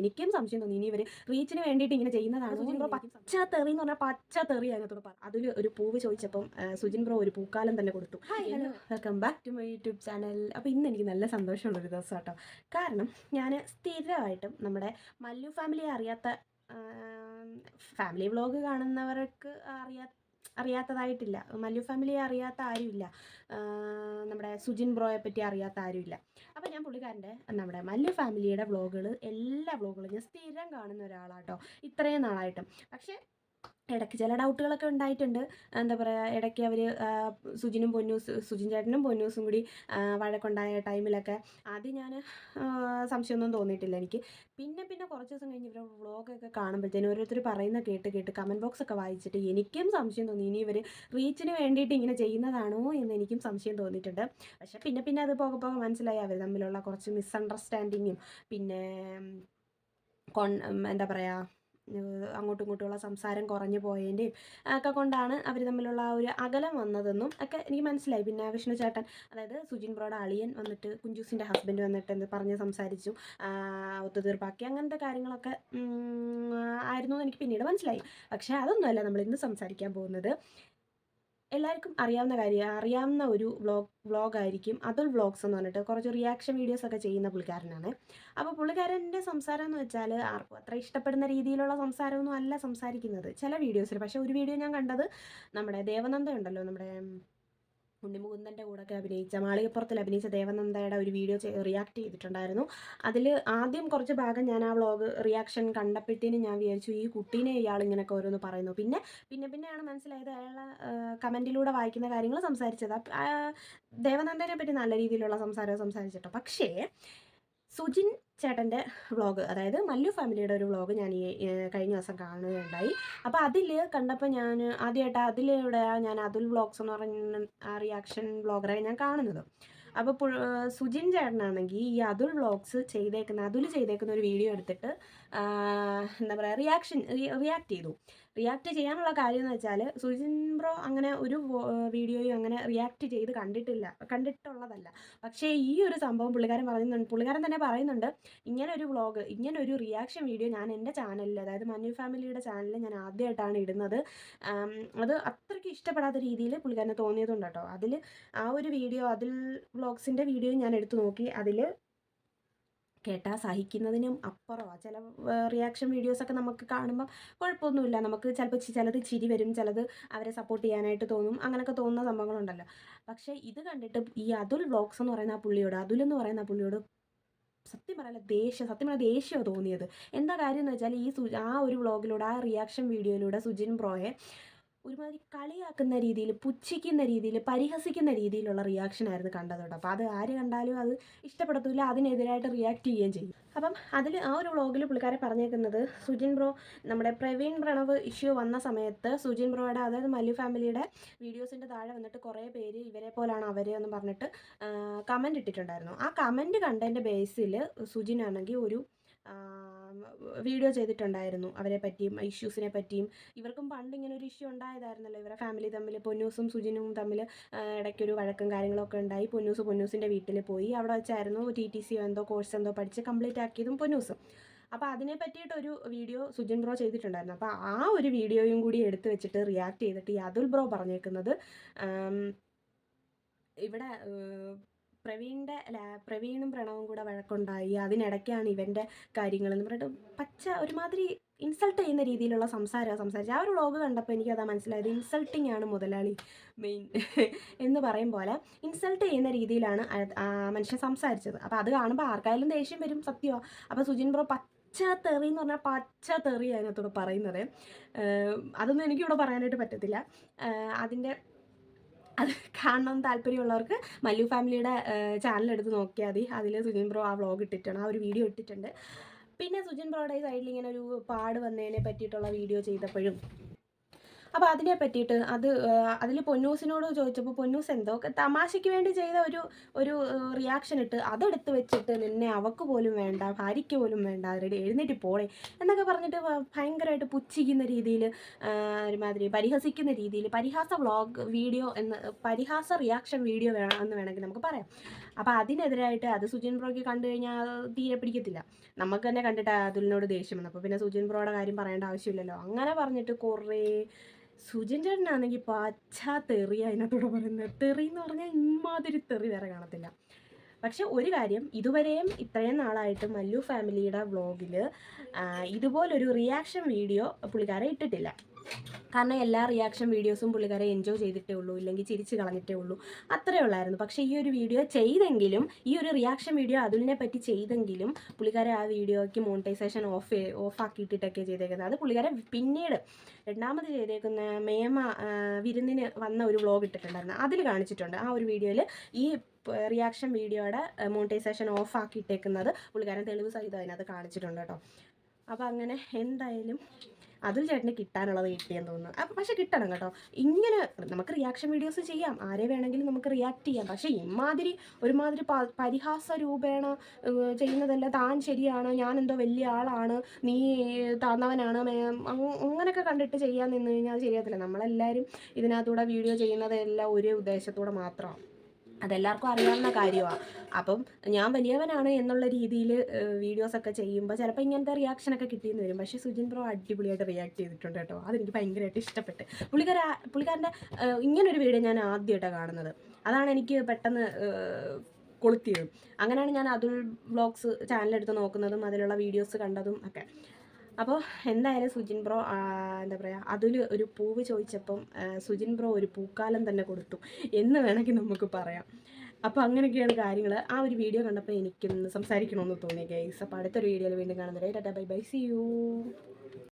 എനിക്കും സംശയം തോന്നി ഇനി ഇവർ റീച്ചിന് വേണ്ടിയിട്ട് ഇങ്ങനെ ചെയ്യുന്നതാണ്. സുജിൻ ബ്രോ പച്ച തെറി എന്ന് പറഞ്ഞാൽ പച്ച തെറി അതിനകത്തോട് പറഞ്ഞു. അതിൽ ഒരു പൂവ് ചോദിച്ചപ്പം സുജിൻ ബ്രോ ഒരു പൂക്കാലം തന്നെ കൊടുത്തു. Hi hello welcome back to my YouTube channel. അപ്പോൾ ഇന്ന് എനിക്ക് നല്ല സന്തോഷമുള്ളൊരു ദിവസം കേട്ടോ. കാരണം ഞാൻ സ്ഥിരമായിട്ടും നമ്മുടെ മല്ലു ഫാമിലിയെ അറിയാത്ത ഫാമിലി വ്ളോഗ് കാണുന്നവർക്ക് അറിയാത്തതായിട്ടില്ല. മല്ലു ഫാമിലിയെ അറിയാത്ത ആരുമില്ല. നമ്മുടെ സുജിൻ ബ്രോയെ പറ്റി അറിയാത്ത ആരുമില്ല. അപ്പോൾ ഞാൻ പുള്ളിക്കാരൻ്റെ നമ്മുടെ മല്ലു ഫാമിലിയുടെ വ്ളോഗുകൾ എല്ലാ വ്ളോഗുകളും ഞാൻ സ്ഥിരം കാണുന്ന ഒരാളാട്ടോ ഇത്രയും നാളായിട്ടും. പക്ഷേ ഇടയ്ക്ക് ചില ഡൗട്ടുകളൊക്കെ ഉണ്ടായിട്ടുണ്ട്. എന്താ പറയുക, ഇടയ്ക്ക് അവർ സുജിൻ ചേട്ടനും പൊന്നൂസും കൂടി വഴക്കുണ്ടായ ടൈമിലൊക്കെ ആദ്യം ഞാൻ സംശയമൊന്നും തോന്നിയിട്ടില്ല എനിക്ക്. പിന്നെ കുറച്ച് ദിവസം കഴിഞ്ഞ് ഇവരുടെ വ്ളോഗൊക്കെ കാണുമ്പോഴത്തേനും ഓരോരുത്തർ പറയുന്ന കേട്ട് കമൻറ്റ് ബോക്സ് ഒക്കെ വായിച്ചിട്ട് എനിക്കും സംശയം തോന്നി ഇനി ഇവർ റീച്ചിന് വേണ്ടിയിട്ട് ഇങ്ങനെ ചെയ്യുന്നതാണോ എന്ന് എനിക്കും സംശയം തോന്നിയിട്ടുണ്ട്. പക്ഷേ പിന്നെ അത് പോകെ മനസ്സിലായി അവർ തമ്മിലുള്ള കുറച്ച് മിസ്അണ്ടർസ്റ്റാൻഡിങ്ങും പിന്നെ എന്താ പറയുക, അങ്ങോട്ടും ഇങ്ങോട്ടുമുള്ള സംസാരം കുറഞ്ഞു പോയതിൻ്റെയും ഒക്കെ കൊണ്ടാണ് അവർ തമ്മിലുള്ള ആ ഒരു അകലം വന്നതെന്നും ഒക്കെ എനിക്ക് മനസ്സിലായി. പിന്നെ വിഷ്ണു ചേട്ടൻ, അതായത് സുജിൻ ബ്രോയുടെ അളിയൻ വന്നിട്ട് കുഞ്ചൂസിൻ്റെ ഹസ്ബൻഡ് വന്നിട്ട് എന്ത് പറഞ്ഞ് സംസാരിച്ചു, ഒത്തുതീർപ്പാക്കി, അങ്ങനത്തെ കാര്യങ്ങളൊക്കെ ആയിരുന്നു എന്ന് എനിക്ക് പിന്നീട് മനസ്സിലായി. പക്ഷേ അതൊന്നുമല്ല നമ്മൾ ഇന്ന് സംസാരിക്കാൻ പോകുന്നത്. എല്ലാവർക്കും അറിയാവുന്ന ഒരു വ്ളോഗായിരിക്കും അതുൽ വ്ളോഗ്സ് എന്ന് പറഞ്ഞിട്ട് കുറച്ച് റിയാക്ഷൻ വീഡിയോസൊക്കെ ചെയ്യുന്ന പുള്ളിക്കാരനാണ്. അപ്പോൾ പുള്ളിക്കാരൻ്റെ സംസാരം എന്ന് വെച്ചാൽ ആർക്കും അത്ര ഇഷ്ടപ്പെടുന്ന രീതിയിലുള്ള സംസാരമൊന്നും അല്ല സംസാരിക്കുന്നത് ചില വീഡിയോസിൽ. പക്ഷേ ഒരു വീഡിയോ ഞാൻ കണ്ടത്, നമ്മുടെ ദേവനന്ദ ഉണ്ടല്ലോ, നമ്മുടെ ഉണ്ണിമുകുന്ദൻ്റെ കൂടെയൊക്കെ അഭിനയിച്ച, മാളികപ്പുറത്തിൽ അഭിനയിച്ച ദേവനന്ദയുടെ ഒരു വീഡിയോ റിയാക്ട് ചെയ്തിട്ടുണ്ടായിരുന്നു. അതിൽ ആദ്യം കുറച്ച് ഭാഗം ഞാൻ ആ വ്ളോഗ് റിയാക്ഷൻ കണ്ടപ്പോഴത്തേനും ഞാൻ വിചാരിച്ചു ഈ കുട്ടീനെ ഇയാൾ ഇങ്ങനെയൊക്കെ ഓരോന്ന് പറയുന്നു. പിന്നെയാണ് മനസ്സിലായത് അയാൾ കമൻറ്റിലൂടെ വായിക്കുന്ന കാര്യങ്ങൾ സംസാരിച്ചത്. ദേവനന്ദനെ പറ്റി നല്ല രീതിയിലുള്ള സംസാരം സംസാരിച്ചിട്ടോ. പക്ഷേ സുജിൻ ചേട്ടൻ്റെ വ്ളോഗ്, അതായത് മല്ലു ഫാമിലിയുടെ ഒരു വ്ളോഗ് ഞാൻ ഈ കഴിഞ്ഞ ദിവസം കാണുകയുണ്ടായി. അപ്പോൾ അതിൽ കണ്ടപ്പോൾ ഞാൻ ആദ്യമായിട്ട് അതിലൂടെ ഞാൻ അതുൽ വ്ളോഗ്സ് എന്ന് പറയുന്ന റിയാക്ഷൻ വ്ളോഗറെ ഞാൻ കാണുന്നത്. അപ്പോൾ സുജിൻ ചേട്ടനാണെങ്കിൽ ഈ അതുൽ വ്ളോഗ്സ് ചെയ്തേക്കുന്ന ഒരു വീഡിയോ എടുത്തിട്ട് എന്താ പറയുക, റിയാക്ട് ചെയ്യാനുള്ള കാര്യം എന്ന് വെച്ചാൽ സുജിൻ ബ്രോ അങ്ങനെ ഒരു വീഡിയോയും അങ്ങനെ റിയാക്ട് ചെയ്ത് കണ്ടിട്ടുള്ളതല്ല. പക്ഷേ ഈ ഒരു സംഭവം പുള്ളിക്കാരൻ തന്നെ പറയുന്നുണ്ട്, ഇങ്ങനെ ഒരു റിയാക്ഷൻ വീഡിയോ ഞാൻ എൻ്റെ ചാനലിൽ, അതായത് മഞ്ഞു ഫാമിലിയുടെ ചാനലിൽ ഞാൻ ആദ്യമായിട്ടാണ് ഇടുന്നത്. അത് അത്രയ്ക്ക് ഇഷ്ടപ്പെടാത്ത രീതിയിൽ പുള്ളിക്കാരന് തോന്നിയതുണ്ട് കേട്ടോ. അതിൽ ആ ഒരു വീഡിയോ, അതിൽ വ്ളോഗ്സിൻ്റെ വീഡിയോ ഞാൻ എടുത്തു നോക്കി. അതിൽ കേട്ടാൽ സഹിക്കുന്നതിനും അപ്പുറമാണ്. ചില റിയാക്ഷൻ വീഡിയോസൊക്കെ നമുക്ക് കാണുമ്പം കുഴപ്പമൊന്നുമില്ല, നമുക്ക് ചിലപ്പോൾ ചിലത് ചിരി വരും, ചിലത് അവരെ സപ്പോർട്ട് ചെയ്യാനായിട്ട് തോന്നും, അങ്ങനെയൊക്കെ തോന്നുന്ന സംഭവങ്ങളുണ്ടല്ലോ. പക്ഷേ ഇത് കണ്ടിട്ട് ഈ അതുൽ വ്ളോഗ്സ് എന്ന് പറയുന്ന അതുൽ എന്ന് പറയുന്ന പുള്ളിയോട് സത്യം പറഞ്ഞാൽ ദേഷ്യമാണ് തോന്നിയത്. എന്താ കാര്യം എന്ന് വെച്ചാൽ ആ ഒരു വ്ളോഗിലൂടെ, ആ റിയാക്ഷൻ വീഡിയോയിലൂടെ സുജിൻ ബ്രോയെ ഒരുമാതിരി കളിയാക്കുന്ന രീതിയിൽ, പുച്ഛിക്കുന്ന രീതിയിൽ, പരിഹസിക്കുന്ന രീതിയിലുള്ള റിയാക്ഷനായിരുന്നു കണ്ടത് കേട്ടോ. അപ്പോൾ അത് ആര് കണ്ടാലും അത് ഇഷ്ടപ്പെടത്തില്ല, അതിനെതിരായിട്ട് റിയാക്ട് ചെയ്യുകയും ചെയ്യും. അപ്പം അതിൽ ആ ഒരു വ്ളോഗിൽ പുള്ളിക്കാരെ പറഞ്ഞേക്കുന്നത്, സുജിൻ ബ്രോ നമ്മുടെ പ്രവീൺ പ്രണവ് ഇഷ്യൂ വന്ന സമയത്ത് സുജിൻ ബ്രോയുടെ, അതായത് മല്ലു ഫാമിലിയുടെ വീഡിയോസിൻ്റെ താഴെ വന്നിട്ട് കുറേ പേര് ഇവരെ പോലാണ് അവർ എന്ന് പറഞ്ഞിട്ട് കമൻറ്റ് ഇട്ടിട്ടുണ്ടായിരുന്നു. ആ കമൻറ്റ് കണ്ടതിൻ്റെ ബേസിൽ സുജിനാണെങ്കിൽ ഒരു വീഡിയോ ചെയ്തിട്ടുണ്ടായിരുന്നു അവരെ പറ്റിയും ഇഷ്യൂസിനെ പറ്റിയും. ഇവർക്കും പണ്ട് ഇങ്ങനെ ഒരു ഇഷ്യൂ ഉണ്ടായതായിരുന്നല്ലോ, ഇവരെ ഫാമിലി തമ്മിൽ, പൊന്നൂസും സുജിനും തമ്മിൽ ഇടയ്ക്കൊരു വഴക്കും കാര്യങ്ങളൊക്കെ ഉണ്ടായി. പൊന്നൂസിൻ്റെ വീട്ടിൽ പോയി, അവിടെ വെച്ചായിരുന്നു TTC കോഴ്സ് എന്തോ പഠിച്ച് കംപ്ലീറ്റ് ആക്കിയതും പൊന്നൂസും. അപ്പോൾ അതിനെ പറ്റിയിട്ടൊരു വീഡിയോ സുജിൻ ബ്രോ ചെയ്തിട്ടുണ്ടായിരുന്നു. അപ്പോൾ ആ ഒരു വീഡിയോയും കൂടി എടുത്ത് വെച്ചിട്ട് റിയാക്ട് ചെയ്തിട്ട് ഈ അതുൽ ബ്രോ പറഞ്ഞേക്കുന്നത്, ഇവിടെ പ്രവീണും പ്രണവും കൂടെ വഴക്കുണ്ടായി, അതിനിടയ്ക്കാണ് ഇവൻ്റെ കാര്യങ്ങളെന്ന് പറഞ്ഞിട്ട് ഒരുമാതിരി ഇൻസൾട്ട് ചെയ്യുന്ന രീതിയിലുള്ള സംസാരിച്ചത്. ആ ഒരു വ്ളോഗ് കണ്ടപ്പോൾ എനിക്കതാ മനസ്സിലായത്, ഇൻസൾട്ടിങ് ആണ് മുതലാളി മെയിൻ എന്ന് പറയും പോലെ ഇൻസൾട്ട് ചെയ്യുന്ന രീതിയിലാണ് ആ മനുഷ്യൻ സംസാരിച്ചത്. അപ്പോൾ അത് കാണുമ്പോൾ ആർക്കായാലും ദേഷ്യം വരും, സത്യമാണ്. അപ്പോൾ സുജിൻ ബ്രോ പച്ച തെറി എന്ന് പറഞ്ഞാൽ പച്ച തെറി അതിനകത്തോട് പറയുന്നത്. അതൊന്നും എനിക്കിവിടെ പറയാനായിട്ട് പറ്റത്തില്ല. അത് കാണണം താല്പര്യമുള്ളവർക്ക് മല്ലു ഫാമിലിയുടെ ചാനലെടുത്ത് നോക്കിയാൽ മതി. അതിൽ സുജിൻ ബ്രോ ആ വ്ളോഗ് ഇട്ടിട്ടുണ്ട്, ആ ഒരു വീഡിയോ ഇട്ടിട്ടുണ്ട്. പിന്നെ സുജിൻ ബ്രോയുടെ സൈഡിൽ ഇങ്ങനെ ഒരു പാട് വന്നതിനെ പറ്റിയിട്ടുള്ള വീഡിയോ ചെയ്തപ്പോഴും അപ്പോൾ അതിനെ പറ്റിയിട്ട് അതിൽ പൊന്നൂസിനോട് ചോദിച്ചപ്പോൾ പൊന്നൂസ് എന്തോ തമാശയ്ക്ക് വേണ്ടി ചെയ്ത ഒരു റിയാക്ഷൻ ഇട്ട് അതെടുത്ത് വെച്ചിട്ട്, നിന്നെ അവക്ക് പോലും വേണ്ട, ഭാര്യയ്ക്ക് പോലും വേണ്ട, എഴുന്നേറ്റ് പോളെ എന്നൊക്കെ പറഞ്ഞിട്ട് ഭയങ്കരമായിട്ട് പുച്ഛിക്കുന്ന രീതിയിൽ, ഒരുമാതിരി പരിഹസിക്കുന്ന രീതിയിൽ, പരിഹാസ റിയാക്ഷൻ വീഡിയോ എന്ന് വേണമെങ്കിൽ നമുക്ക് പറയാം. അപ്പോൾ അതിനെതിരായിട്ട് അത് സുജിൻ ബ്രോയ്ക്ക് കണ്ടു കഴിഞ്ഞാൽ തീരെ പിടിക്കത്തില്ല. നമുക്ക് തന്നെ കണ്ടിട്ട് അതുലിനോട് ദേഷ്യം വന്നു. അപ്പോൾ പിന്നെ സുജിൻ ബ്രോയുടെ കാര്യം പറയേണ്ട ആവശ്യമില്ലല്ലോ. അങ്ങനെ പറഞ്ഞിട്ട് കുറേ സുജിൻ ചേട്ടനാണെങ്കിൽ പച്ചാ തെറിയാണ് അതിനകത്തൂടെ പറയുന്നത്. തെറി എന്ന് പറഞ്ഞാൽ ഇമ്മാതിരി തെറി വേറെ കാണത്തില്ല. പക്ഷെ ഒരു കാര്യം, ഇതുവരെയും ഇത്രയും നാളായിട്ട് മല്ലു ഫാമിലിയുടെ വ്ളോഗിൽ ഇതുപോലൊരു റിയാക്ഷൻ വീഡിയോ പുള്ളിക്കാരെ ഇട്ടിട്ടില്ല. കാരണം എല്ലാ റിയാക്ഷൻ വീഡിയോസും പുള്ളിക്കാരെ എൻജോയ് ചെയ്തിട്ടേ ഉള്ളൂ, ഇല്ലെങ്കിൽ ചിരിച്ച് കളഞ്ഞിട്ടേ ഉള്ളൂ, അത്രേ ഉള്ളായിരുന്നു. പക്ഷേ ഈ ഒരു വീഡിയോ ചെയ്തെങ്കിലും, ഈ ഒരു റിയാക്ഷൻ വീഡിയോ അതുലിനെ പറ്റി ചെയ്തെങ്കിലും പുള്ളിക്കാരെ ആ വീഡിയോയ്ക്ക് മോണിറ്റൈസേഷൻ ഓഫ് ആക്കിയിട്ടിട്ടൊക്കെ ചെയ്തേക്കുന്നത്. അത് പുള്ളിക്കാരെ പിന്നീട് രണ്ടാമത് ചെയ്തേക്കുന്ന മേമ വിരുന്നിന് വന്ന ഒരു വ്ളോഗ് ഇട്ടിട്ടുണ്ടായിരുന്നു, അതിൽ കാണിച്ചിട്ടുണ്ട്. ആ ഒരു വീഡിയോയിൽ ഈ റിയാക്ഷൻ വീഡിയോയുടെ മോണിറ്റൈസേഷൻ ഓഫ് ആക്കിയിട്ടേക്കുന്നത് പുള്ളിക്കാരൻ തെളിവ് സഹിതം അതിനകത്ത് കാണിച്ചിട്ടുണ്ട് കേട്ടോ. അപ്പോൾ അങ്ങനെ എന്തായാലും അതുൽ ചേട്ടന് കിട്ടാനുള്ളത് കിട്ടിയെന്ന് തോന്നുന്നു. അപ്പം പക്ഷെ കിട്ടണം കേട്ടോ. ഇങ്ങനെ നമുക്ക് റിയാക്ഷൻ വീഡിയോസ് ചെയ്യാം, ആരെ വേണമെങ്കിലും നമുക്ക് റിയാക്ട് ചെയ്യാം. പക്ഷേ ഒരുമാതിരി പരിഹാസ രൂപേണ ചെയ്യുന്നതല്ല. താൻ ശരിയാണ്, ഞാനെന്തോ വലിയ ആളാണ്, നീ താന്നവനാണ്, അങ്ങനെയൊക്കെ കണ്ടിട്ട് ചെയ്യാൻ നിന്ന് കഴിഞ്ഞാൽ അത് ശരിയാകത്തില്ല. നമ്മളെല്ലാവരും ഇതിനകത്തൂടെ വീഡിയോ ചെയ്യുന്നതെല്ലാം ഒരു ഉദ്ദേശത്തോടെ മാത്രമാണ്. അതെല്ലാവർക്കും അറിയാവുന്ന കാര്യമാണ്. അപ്പം ഞാൻ വലിയവനാണ് എന്നുള്ള രീതിയിൽ വീഡിയോസൊക്കെ ചെയ്യുമ്പോൾ ചിലപ്പോൾ ഇങ്ങനത്തെ റിയാക്ഷനൊക്കെ കിട്ടിയെന്ന് വരും. പക്ഷേ സുജിൻ ബ്രോ അടിപൊളിയായിട്ട് റിയാക്ട് ചെയ്തിട്ടുണ്ട് കേട്ടോ. അതെനിക്ക് ഭയങ്കരമായിട്ട് ഇഷ്ടപ്പെട്ട്. പുള്ളിക്കാരൻ്റെ ഇങ്ങനൊരു വീഡിയോ ഞാൻ ആദ്യമായിട്ടാണ് കാണുന്നത്. അതാണ് എനിക്ക് പെട്ടെന്ന് കൊളുത്തിയത്. അങ്ങനെയാണ് ഞാൻ അതുൽ വ്ളോഗ്സ് ചാനലെടുത്ത് നോക്കുന്നതും അതിലുള്ള വീഡിയോസ് കണ്ടതും ഒക്കെ. അപ്പോൾ എന്തായാലും സുജിൻ ബ്രോ എന്താ പറയുക, അതിൽ ഒരു പൂവ് ചോദിച്ചപ്പം സുജിൻ ബ്രോ ഒരു പൂക്കാലം തന്നെ കൊടുത്തു എന്ന് വേണമെങ്കിൽ നമുക്ക് പറയാം. അപ്പോൾ അങ്ങനെയൊക്കെയാണ് കാര്യങ്ങൾ. ആ ഒരു വീഡിയോ കണ്ടപ്പോൾ എനിക്കൊന്ന് സംസാരിക്കണമെന്ന് തോന്നി ഗൈസ്. അപ്പോൾ അടുത്തൊരു വീഡിയോയിൽ വീണ്ടും കാണുന്നത്. Tata bye bye, see U.